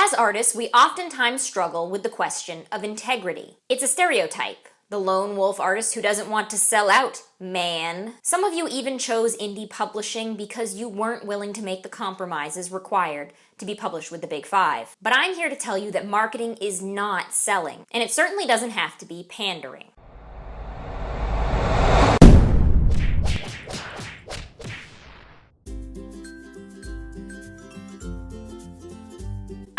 As artists, we oftentimes struggle with the question of integrity. It's a stereotype. The lone wolf artist who doesn't want to sell out, man. Some of you even chose indie publishing because you weren't willing to make the compromises required to be published with the Big Five. But I'm here to tell you that marketing is not selling, and it certainly doesn't have to be pandering.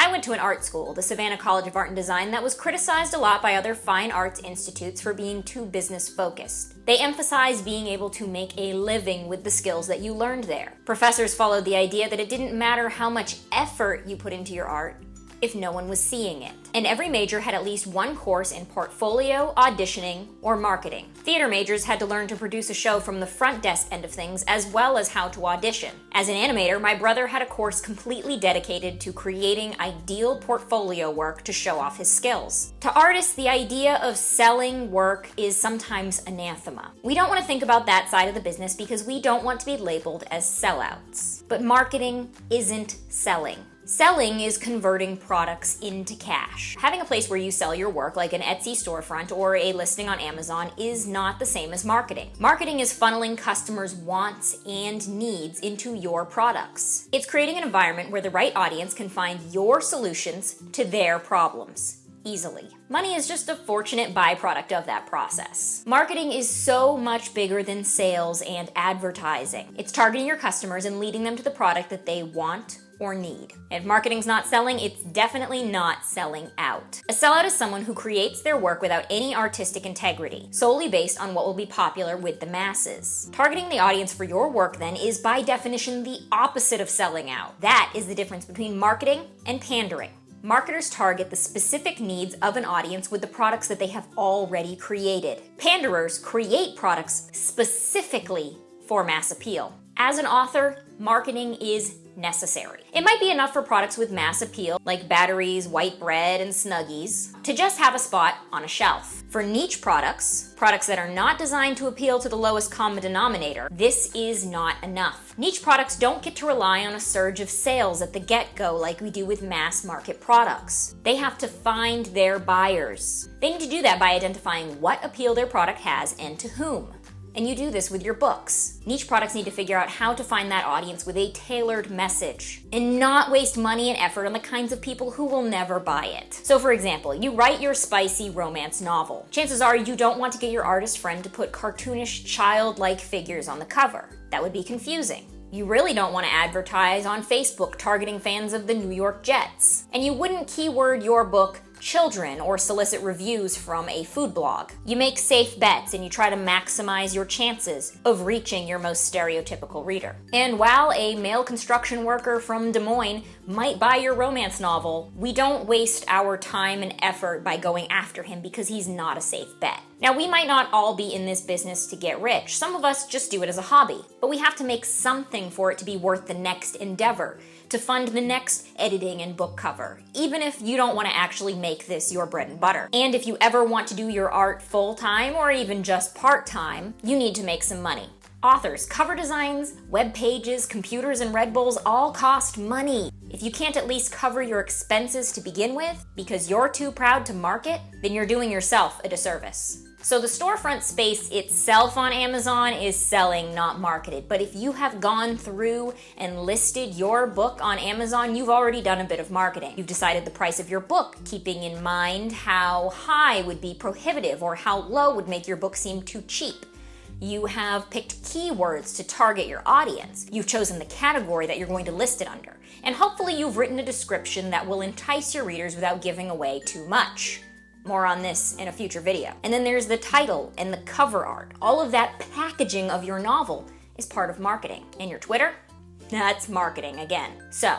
I went to an art school, the Savannah College of Art and Design, that was criticized a lot by other fine arts institutes for being too business-focused. They emphasized being able to make a living with the skills that you learned there. Professors followed the idea that it didn't matter how much effort you put into your art if no one was seeing it. And every major had at least one course in portfolio, auditioning, or marketing. Theater majors had to learn to produce a show from the front desk end of things, as well as how to audition. As an animator, my brother had a course completely dedicated to creating ideal portfolio work to show off his skills. To artists, the idea of selling work is sometimes anathema. We don't want to think about that side of the business because we don't want to be labeled as sellouts. But marketing isn't selling. Selling is converting products into cash. Having a place where you sell your work, like an Etsy storefront or a listing on Amazon, is not the same as marketing. Marketing is funneling customers' wants and needs into your products. It's creating an environment where the right audience can find your solutions to their problems easily. Money is just a fortunate byproduct of that process. Marketing is so much bigger than sales and advertising. It's targeting your customers and leading them to the product that they want or need. If marketing's not selling, it's definitely not selling out. A sellout is someone who creates their work without any artistic integrity, solely based on what will be popular with the masses. Targeting the audience for your work, then, is by definition the opposite of selling out. That is the difference between marketing and pandering. Marketers target the specific needs of an audience with the products that they have already created. Panderers create products specifically for mass appeal. As an author, marketing is necessary. It might be enough for products with mass appeal, like batteries, white bread, and Snuggies, to just have a spot on a shelf. For niche products that are not designed to appeal to the lowest common denominator, this is not enough. Niche products don't get to rely on a surge of sales at the get-go like we do with mass market products. They have to find their buyers. They need to do that by identifying what appeal their product has and to whom. And you do this with your books. Niche products need to figure out how to find that audience with a tailored message and not waste money and effort on the kinds of people who will never buy it. So for example, you write your spicy romance novel. Chances are you don't want to get your artist friend to put cartoonish, childlike figures on the cover. That would be confusing. You really don't want to advertise on Facebook targeting fans of the New York Jets. And you wouldn't keyword your book children or solicit reviews from a food blog. You make safe bets and you try to maximize your chances of reaching your most stereotypical reader. And while a male construction worker from Des Moines might buy your romance novel, we don't waste our time and effort by going after him because he's not a safe bet. Now, we might not all be in this business to get rich. Some of us just do it as a hobby, but we have to make something for it to be worth the next endeavor, to fund the next editing and book cover, even if you don't want to actually make this your bread and butter. And if you ever want to do your art full-time or even just part-time, you need to make some money. Authors, cover designs, web pages, computers, and Red Bulls all cost money. If you can't at least cover your expenses to begin with because you're too proud to market, then you're doing yourself a disservice. So the storefront space itself on Amazon is selling, not marketed. But if you have gone through and listed your book on Amazon, you've already done a bit of marketing. You've decided the price of your book, keeping in mind how high would be prohibitive or how low would make your book seem too cheap. You have picked keywords to target your audience. You've chosen the category that you're going to list it under. And hopefully you've written a description that will entice your readers without giving away too much. More on this in a future video. And then there's the title and the cover art. All of that packaging of your novel is part of marketing. And your Twitter? That's marketing again. So,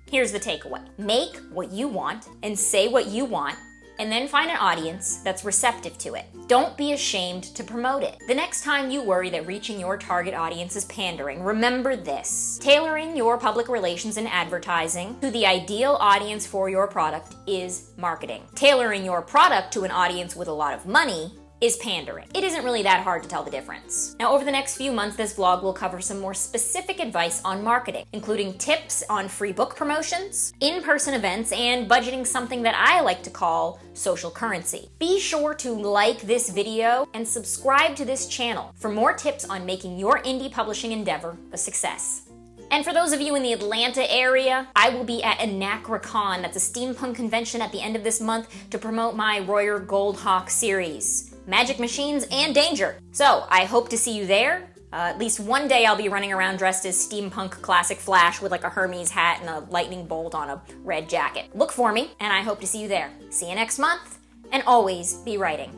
here's the takeaway. Make what you want and say what you want, and then find an audience that's receptive to it. Don't be ashamed to promote it. The next time you worry that reaching your target audience is pandering, remember this. Tailoring your public relations and advertising to the ideal audience for your product is marketing. Tailoring your product to an audience with a lot of money is pandering. It isn't really that hard to tell the difference. Now, over the next few months, this vlog will cover some more specific advice on marketing, including tips on free book promotions, in-person events, and budgeting something that I like to call social currency. Be sure to like this video and subscribe to this channel for more tips on making your indie publishing endeavor a success. And for those of you in the Atlanta area, I will be at AnacraCon, that's a steampunk convention at the end of this month, to promote my Royer Goldhawk series, Magic Machines and Danger. So I hope to see you there. At least one day I'll be running around dressed as steampunk classic Flash with like a Hermes hat and a lightning bolt on a red jacket. Look for me, and I hope to see you there. See you next month, and always be writing.